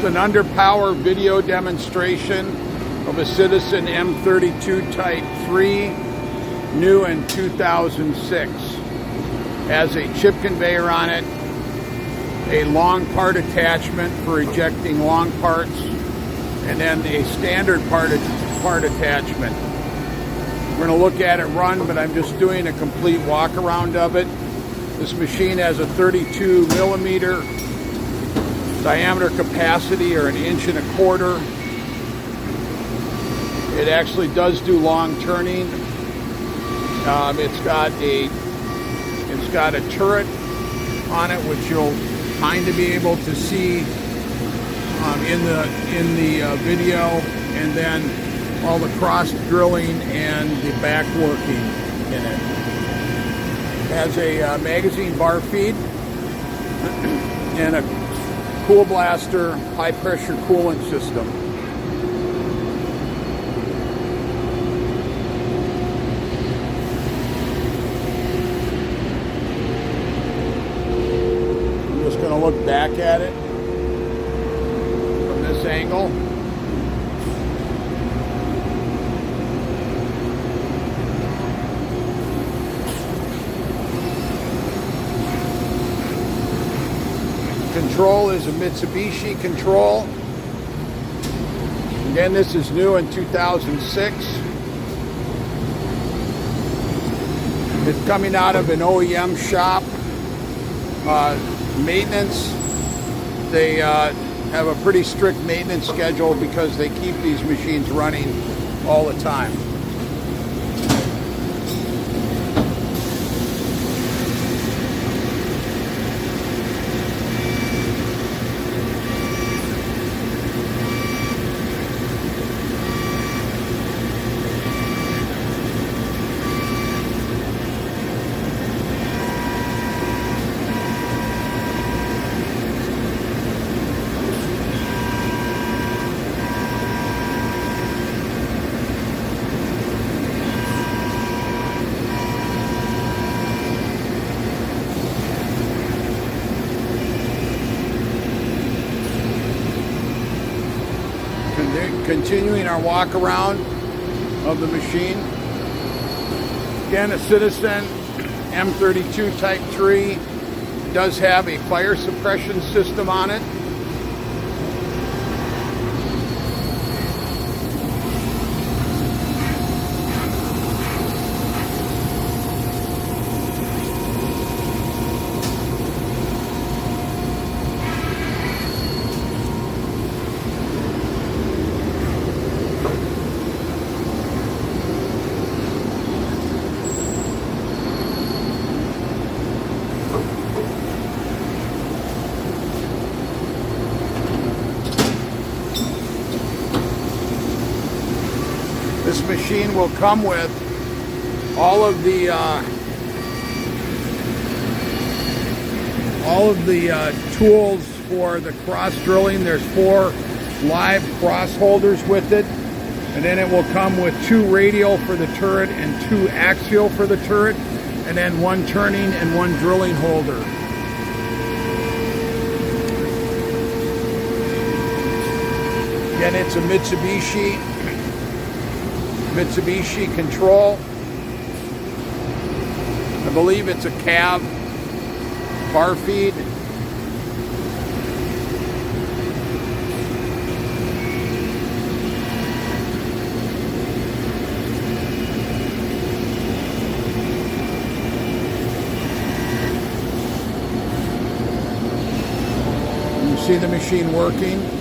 It's an underpower video demonstration of a Citizen M32III, new in 2006. Has a chip conveyor on it, a long part attachment for ejecting long parts, and then a standard part attachment. We're going to look at it run, but I'm just doing a complete walk around of it. This machine has a 32 millimeter diameter capacity, or 1.25 inches. It actually does do long turning. It's got a turret on it, which you'll kind of be able to see in the video, and then all the cross drilling and the back working in it. Has a magazine bar feed and a Cool Blaster high pressure coolant system. I'm just going to look back at it from this angle. Control is a Mitsubishi control. Again, this is new in 2006. It's coming out of an OEM shop. Maintenance, they have a pretty strict maintenance schedule because they keep these machines running all the time. Continuing our walk around of the machine. Again, a Citizen M32 Type 3 does have a fire suppression system on it. This machine will come with all of the tools for the cross drilling. There's 4 live cross holders with it, and then it will come with 2 radial for the turret and 2 axial for the turret, and then 1 turning and 1 drilling holder. Again, it's a Mitsubishi control. I believe it's a cab bar feed. You see the machine working.